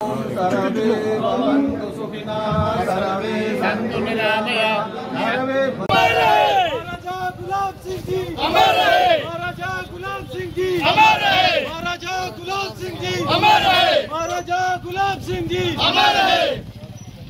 सर्वे भवन्तु सुखिनः सर्वे सन्तु निरामया सर्वे महाराजा गुलाब सिंह जी अमर है, महाराजा गुलाब सिंह जी अमर है, महाराजा गुलाब सिंह जी अमर है, महाराजा गुलाब सिंह जी अमर है।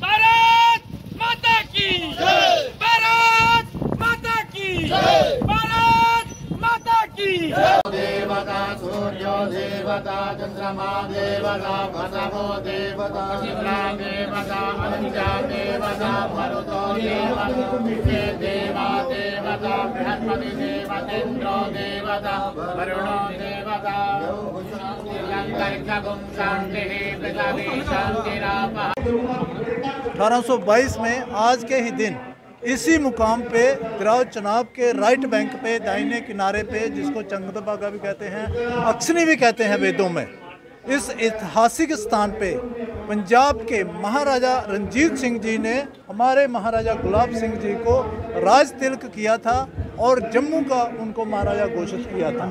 भारत माता की जय, भारत माता की जय, भारत माता की जय। देवता सूर्यो देवता चंद्रमा देवता भसवो देवता शिवरा देवता अंजा देवता मरुतो देवता देवा देवता बृहस्पति देवतेन्द्रो देवता वरुणो देवता अंतरिक्षगुं शांतिः पृथिवी शांतिरापः। 1822 में आज के ही दिन इसी मुकाम पे तिराव चनाब के राइट बैंक पे दाहिने किनारे पे, जिसको चंगदबागा भी कहते हैं, अक्सनी भी कहते हैं वेदों में, इस ऐतिहासिक स्थान पे पंजाब के महाराजा रंजीत सिंह जी ने हमारे महाराजा गुलाब सिंह जी को राज तिलक किया था और जम्मू का उनको महाराजा घोषित किया था।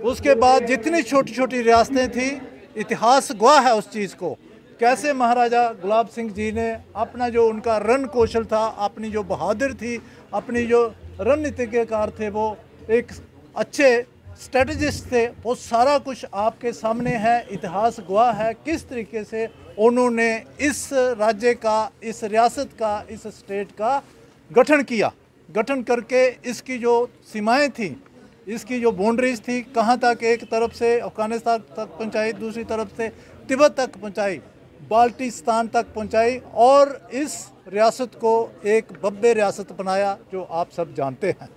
उसके बाद जितनी छोटी छोटी रियासतें थी, इतिहास गवाह है उस चीज़ को, कैसे महाराजा गुलाब सिंह जी ने अपना जो उनका रण कौशल था, अपनी जो बहादुर थी, अपनी जो रणनीतिज्ञकार थे, वो एक अच्छे स्ट्रेटजिस्ट थे, वो सारा कुछ आपके सामने है। इतिहास गवाह है किस तरीके से उन्होंने इस राज्य का, इस रियासत का, इस स्टेट का गठन किया। गठन करके इसकी जो सीमाएं थी, इसकी जो बाउंड्रीज थी, कहाँ तक, एक तरफ से अफगानिस्तान तक पहुँचाई, दूसरी तरफ से तिब्बत तक पहुँचाई, बाल्टिस्तान तक पहुंचाई और इस रियासत को एक भव्य रियासत बनाया जो आप सब जानते हैं।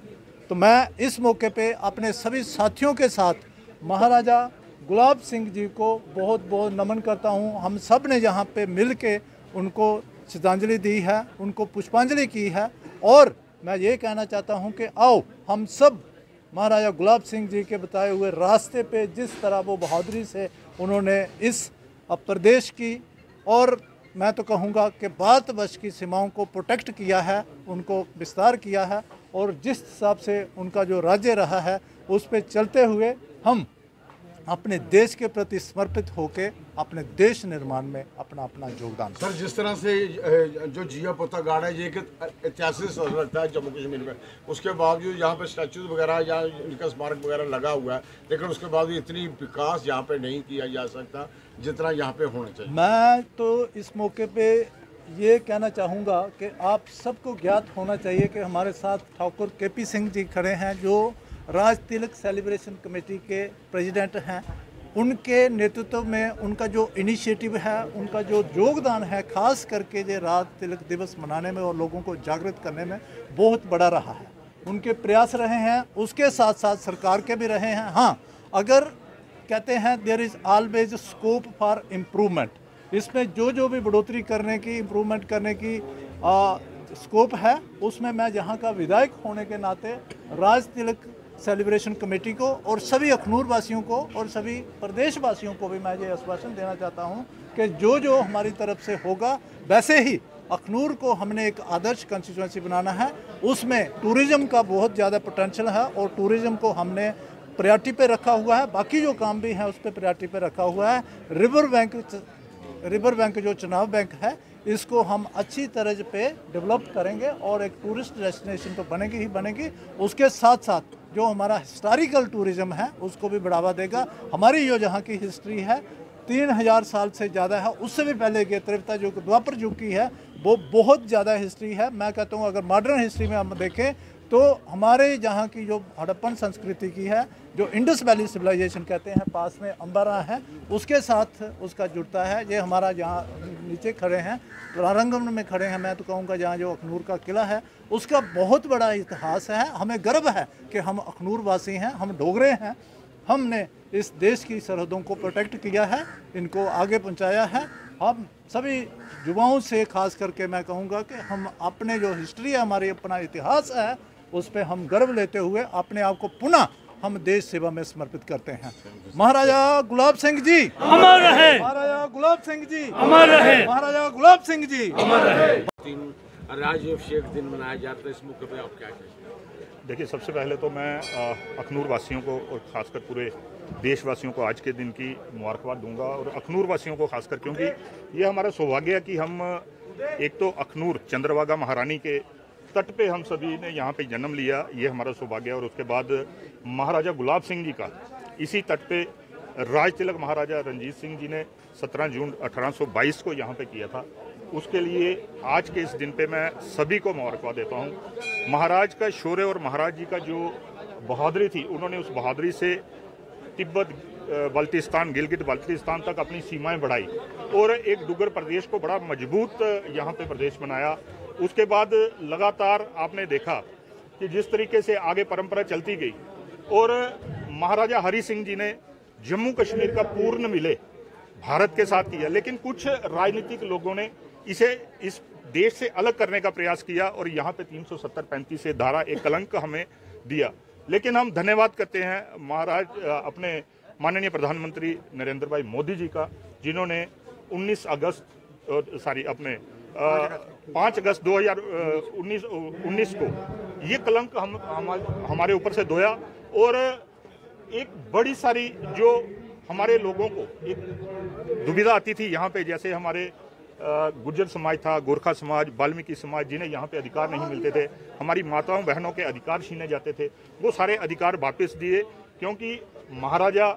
तो मैं इस मौके पे अपने सभी साथियों के साथ महाराजा गुलाब सिंह जी को बहुत बहुत नमन करता हूं। हम सब ने यहाँ पे मिल के उनको श्रद्धांजलि दी है, उनको पुष्पांजलि की है और मैं ये कहना चाहता हूँ कि आओ हम सब महाराजा गुलाब सिंह जी के बताए हुए रास्ते पे, जिस तरह वो बहादुरी से उन्होंने इस प्रदेश की और मैं तो कहूँगा कि भारतवर्ष की सीमाओं को प्रोटेक्ट किया है, उनको विस्तार किया है और जिस हिसाब से उनका जो राज्य रहा है उस पर चलते हुए हम अपने देश के प्रति समर्पित होकर अपने देश निर्माण में अपना अपना योगदान। सर, जिस तरह से जो जिया पोता गाड़ा है, ये एक ऐतिहासिक स्थल लगता है जम्मू कश्मीर में, उसके बावजूद यहाँ पे स्टैचूज वगैरह या इनका स्मारक वगैरह लगा हुआ है, लेकिन उसके बाद भी इतनी विकास यहाँ पे नहीं किया जा सकता जितना यहाँ पे होना चाहिए। मैं तो इस मौके पे ये कहना चाहूँगा कि आप सबको ज्ञात होना चाहिए कि हमारे साथ ठाकुर KP सिंह जी खड़े हैं, जो राज तिलक सेलिब्रेशन कमेटी के प्रेसिडेंट हैं। उनके नेतृत्व में उनका जो इनिशिएटिव है, उनका जो योगदान है, खास करके ये राज तिलक दिवस मनाने में और लोगों को जागृत करने में बहुत बड़ा रहा है। उनके प्रयास रहे हैं, उसके साथ साथ सरकार के भी रहे हैं। हाँ, अगर कहते हैं there is always scope for improvement, इसमें जो भी बढ़ोतरी करने की, इम्प्रूवमेंट करने की स्कोप है, उसमें मैं यहाँ का विधायक होने के नाते राज तिलक सेलिब्रेशन कमेटी को और सभी अखनूर वासियों को और सभी प्रदेश वासियों को भी मैं ये आश्वासन देना चाहता हूँ कि जो हमारी तरफ से होगा, वैसे ही अखनूर को हमने एक आदर्श कंस्टिट्यूंसी बनाना है। उसमें टूरिज़्म का बहुत ज़्यादा पोटेंशियल है और टूरिज़्म को हमने प्रायोरिटी पे रखा हुआ है। बाकी जो काम भी है उस पर प्रायोरिटी पे रखा हुआ है। रिवर बैंक जो चनाब बैंक है, इसको हम अच्छी तरह पे डेवलप करेंगे और एक टूरिस्ट डेस्टिनेशन तो बनेगी ही बनेगी। उसके साथ साथ जो हमारा हिस्टोरिकल टूरिज़्म है उसको भी बढ़ावा देगा। हमारी जो जहाँ की हिस्ट्री है 3000 साल से ज़्यादा है, उससे भी पहले के त्रेता जो द्वापर युग की है, वो बहुत ज़्यादा हिस्ट्री है। मैं कहता हूँ अगर मॉडर्न हिस्ट्री में हम देखें तो हमारे जहाँ की जो हड़प्पन संस्कृति की है, जो इंडस वैली सिविलाइजेशन कहते हैं, पास में अंबारा है, उसके साथ उसका जुड़ता है। ये हमारा जहाँ नीचे खड़े हैं, रारंगम में खड़े हैं, मैं तो कहूँगा जहाँ जो अखनूर का किला है, उसका बहुत बड़ा इतिहास है। हमें गर्व है कि हम अखनूर वासी हैं, हम डोगरे हैं। हमने इस देश की सरहदों को प्रोटेक्ट किया है, इनको आगे पहुँचाया है। हम सभी युवाओं से खास करके मैं कहूँगा कि हम अपने जो हिस्ट्री है, हमारी अपना इतिहास है, उस पर हम गर्व लेते हुए अपने आप को पुनः हम देश सेवा में समर्पित करते हैं। महाराजा गुलाब सिंह जी अमर रहे, महाराजा गुलाब सिंह जी अमर रहे, महाराजा गुलाब सिंह जी अमर रहे। राज्याभिषेक दिन मनाया जाता है, इस मौके पे आप क्या कहेंगे? देखिए, सबसे पहले तो मैं अखनूर वासियों को और ख़ासकर पूरे देशवासियों को आज के दिन की मुबारकबाद दूंगा और अखनूर वासियों को खासकर, क्योंकि ये हमारा सौभाग्य है कि हम एक तो अखनूर चंद्रभागा महारानी के तट पे हम सभी ने यहाँ पे जन्म लिया, ये हमारा सौभाग्य है। और उसके बाद महाराजा गुलाब सिंह जी का इसी तट पे राज तिलक महाराजा रणजीत सिंह जी ने 17 जून 1822 को यहाँ पे किया था। उसके लिए आज के इस दिन पे मैं सभी को मुबारकबाद देता हूँ। महाराज का शौर्य और महाराज जी का जो बहादुरी थी, उन्होंने उस बहादुरी से तिब्बत, बल्तिस्तान, गिलगित बल्तिस्तान तक अपनी सीमाएं बढ़ाई और एक डुग्गर प्रदेश को बड़ा मजबूत यहाँ पे प्रदेश बनाया। उसके बाद लगातार आपने देखा कि जिस तरीके से आगे परंपरा चलती गई और महाराजा हरि सिंह जी ने जम्मू कश्मीर का पूर्ण विलय भारत के साथ किया, लेकिन कुछ राजनीतिक लोगों ने इसे इस देश से अलग करने का प्रयास किया और यहाँ पे 370-35 से धारा एक कलंक हमें दिया। लेकिन हम धन्यवाद करते हैं महाराज अपने माननीय प्रधानमंत्री नरेंद्र भाई मोदी जी का, जिन्होंने 5 अगस्त 2019 को ये कलंक हमारे ऊपर से धोया और एक बड़ी सारी जो हमारे लोगों को एक दुविधा आती थी यहाँ पे, जैसे हमारे गुर्जर समाज था, गोरखा समाज, वाल्मीकि समाज, जिन्हें यहाँ पे अधिकार नहीं मिलते थे, हमारी माताओं बहनों के अधिकार छीने जाते थे, वो सारे अधिकार वापस दिए। क्योंकि महाराजा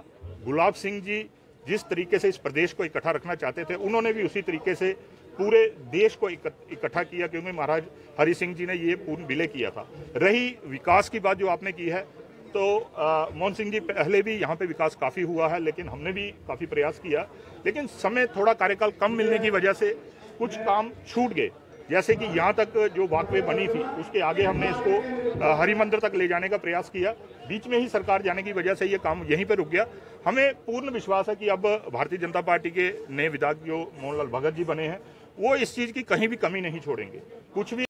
गुलाब सिंह जी जिस तरीके से इस प्रदेश को इकट्ठा रखना चाहते थे, उन्होंने भी उसी तरीके से पूरे देश को इकट्ठा किया, क्योंकि महाराज हरि सिंह जी ने ये पूर्ण विलय किया था। रही विकास की बात जो आपने की है, तो मोहन सिंह जी पहले भी यहाँ पे विकास काफ़ी हुआ है, लेकिन हमने भी काफ़ी प्रयास किया, लेकिन समय थोड़ा कार्यकाल कम मिलने की वजह से कुछ काम छूट गए। जैसे कि यहाँ तक जो वॉकवे बनी थी, उसके आगे हमने इसको हरि मंदिर तक ले जाने का प्रयास किया, बीच में ही सरकार जाने की वजह से ये काम यहीं पर रुक गया। हमें पूर्ण विश्वास है कि अब भारतीय जनता पार्टी के नए विधायक जो मोहनलाल भगत जी बने हैं, वो इस चीज़ की कहीं भी कमी नहीं छोड़ेंगे। कुछ भी